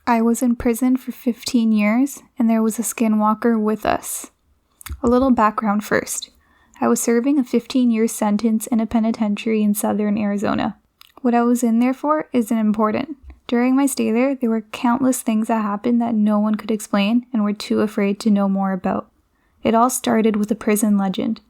I was in prison for 15 years, and there was a Skinwalker with us. A little background first. I was serving a 15-year sentence in a penitentiary in southern Arizona. What I was in there for isn't important. During my stay there were countless things that happened that no one could explain and were too afraid to know more about. It all started with a prison legend.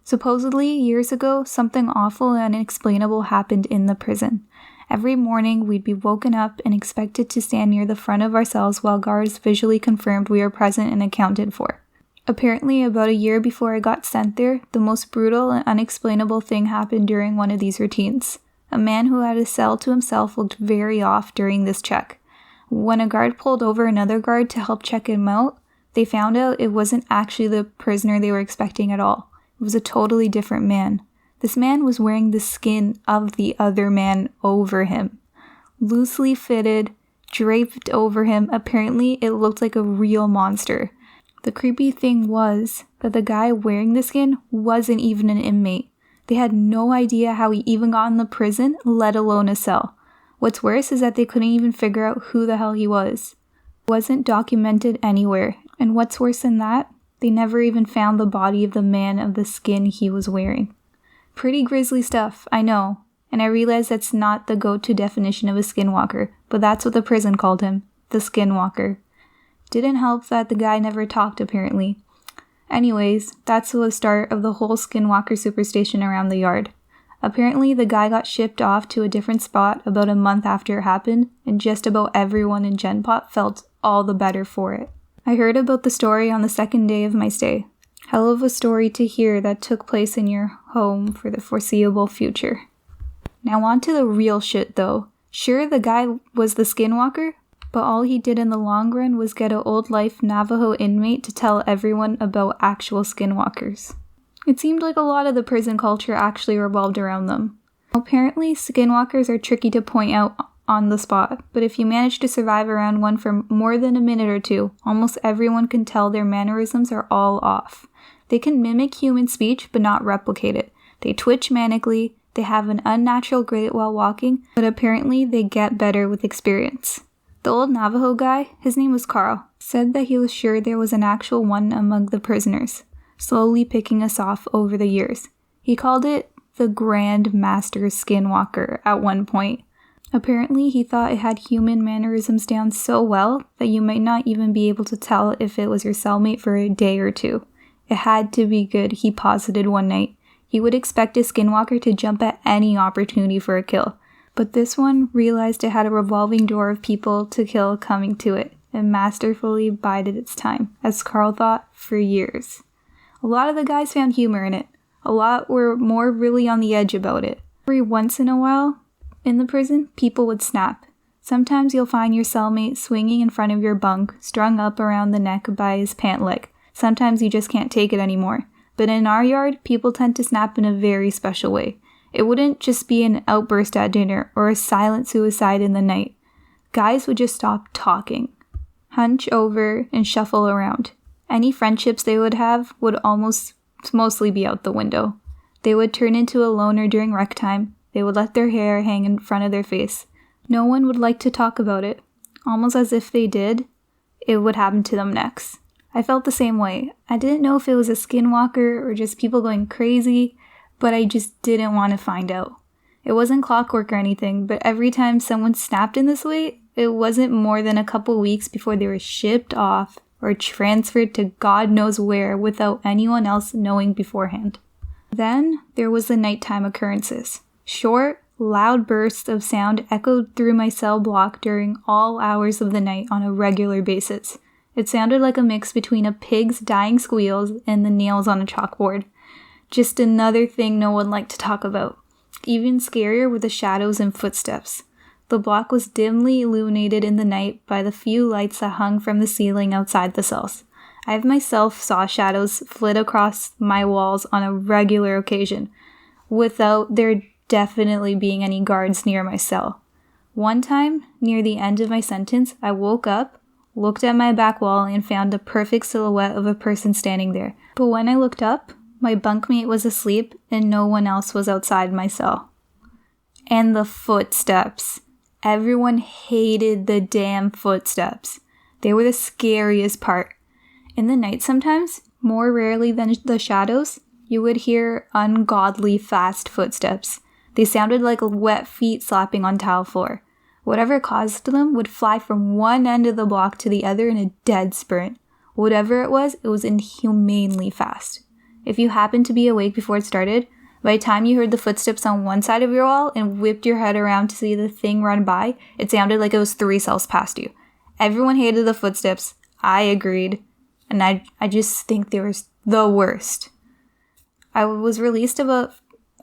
Supposedly, years ago, something awful and unexplainable happened in the prison. Every morning, we'd be woken up and expected to stand near the front of our cells while guards visually confirmed we were present and accounted for. Apparently, about a year before I got sent there, the most brutal and unexplainable thing happened during one of these routines. A man who had a cell to himself looked very off during this check. When a guard pulled over another guard to help check him out, they found out it wasn't actually the prisoner they were expecting at all. It was a totally different man. This man was wearing the skin of the other man over him. Loosely fitted, draped over him, apparently it looked like a real monster. The creepy thing was that the guy wearing the skin wasn't even an inmate. They had no idea how he even got in the prison, let alone a cell. What's worse is that they couldn't even figure out who the hell he was. It wasn't documented anywhere, and what's worse than that, they never even found the body of the man of the skin he was wearing. Pretty grisly stuff, I know, and I realize that's not the go-to definition of a skinwalker, but that's what the prison called him, the Skinwalker. Didn't help that the guy never talked, apparently. Anyways, that's the start of the whole Skinwalker superstition around the yard. Apparently, the guy got shipped off to a different spot about a month after it happened, and just about everyone in Genpot felt all the better for it. I heard about the story on the second day of my stay. Hell of a story to hear that took place in your home for the foreseeable future. Now on to the real shit though. Sure, the guy was the Skinwalker, but all he did in the long run was get an old-life Navajo inmate to tell everyone about actual Skinwalkers. It seemed like a lot of the prison culture actually revolved around them. Apparently, Skinwalkers are tricky to point out on the spot, but if you manage to survive around one for more than a minute or two, almost everyone can tell their mannerisms are all off. They can mimic human speech but not replicate it. They twitch manically, they have an unnatural gait while walking, but apparently they get better with experience. The old Navajo guy, his name was Carl, said that he was sure there was an actual one among the prisoners, slowly picking us off over the years. He called it the Grand Master Skinwalker at one point. Apparently, he thought it had human mannerisms down so well that you might not even be able to tell if it was your cellmate for a day or two. It had to be good, he posited one night. He would expect a Skinwalker to jump at any opportunity for a kill, but this one realized it had a revolving door of people to kill coming to it, and masterfully bided its time, as Carl thought, for years. A lot of the guys found humor in it. A lot were more really on the edge about it. Every once in a while, in the prison, people would snap. Sometimes you'll find your cellmate swinging in front of your bunk, strung up around the neck by his pant leg. Sometimes you just can't take it anymore. But in our yard, people tend to snap in a very special way. It wouldn't just be an outburst at dinner or a silent suicide in the night. Guys would just stop talking, hunch over, and shuffle around. Any friendships they would have would mostly be out the window. They would turn into a loner during rec time. They would let their hair hang in front of their face. No one would like to talk about it. Almost as if they did, it would happen to them next. I felt the same way. I didn't know if it was a Skinwalker or just people going crazy, but I just didn't want to find out. It wasn't clockwork or anything, but every time someone snapped in this way, it wasn't more than a couple weeks before they were shipped off or transferred to God knows where without anyone else knowing beforehand. Then there was the nighttime occurrences. Short, loud bursts of sound echoed through my cell block during all hours of the night on a regular basis. It sounded like a mix between a pig's dying squeals and the nails on a chalkboard. Just another thing no one liked to talk about. Even scarier were the shadows and footsteps. The block was dimly illuminated in the night by the few lights that hung from the ceiling outside the cells. I myself saw shadows flit across my walls on a regular occasion, without there definitely being any guards near my cell. One time, near the end of my sentence, I woke up, looked at my back wall, and found a perfect silhouette of a person standing there. But when I looked up, my bunkmate was asleep and no one else was outside my cell. And the footsteps. Everyone hated the damn footsteps. They were the scariest part. In the night sometimes, more rarely than the shadows, you would hear ungodly fast footsteps. They sounded like wet feet slapping on tile floor. Whatever caused them would fly from one end of the block to the other in a dead sprint. Whatever it was inhumanely fast. If you happened to be awake before it started, by the time you heard the footsteps on one side of your wall and whipped your head around to see the thing run by, it sounded like it was 3 cells past you. Everyone hated the footsteps. I agreed. And I just think they were the worst. I was released about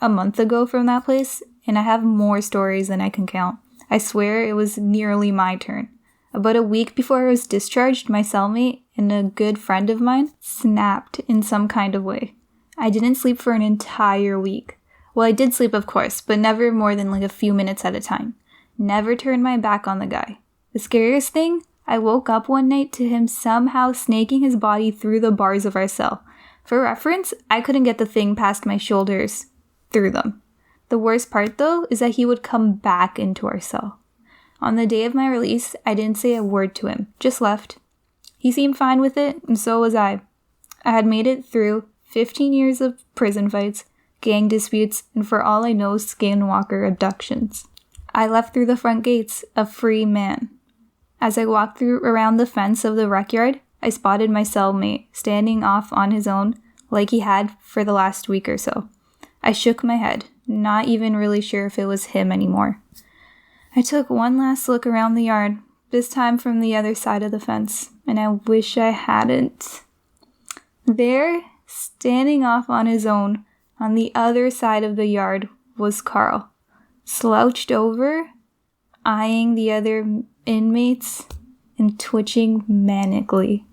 a month ago from that place, and I have more stories than I can count. I swear it was nearly my turn. About a week before I was discharged, my cellmate and a good friend of mine snapped in some kind of way. I didn't sleep for an entire week. Well, I did sleep, of course, but never more than a few minutes at a time. Never turned my back on the guy. The scariest thing? I woke up one night to him somehow snaking his body through the bars of our cell. For reference, I couldn't get the thing past my shoulders through them. The worst part, though, is that he would come back into our cell. On the day of my release, I didn't say a word to him, just left. He seemed fine with it, and so was I. I had made it through 15 years of prison fights, gang disputes, and for all I know, Skinwalker abductions. I left through the front gates, a free man. As I walked around the fence of the rec yard, I spotted my cellmate standing off on his own like he had for the last week or so. I shook my head, not even really sure if it was him anymore. I took one last look around the yard, this time from the other side of the fence, and I wish I hadn't. There, standing off on his own, on the other side of the yard, was Carl, slouched over, eyeing the other inmates, and twitching manically.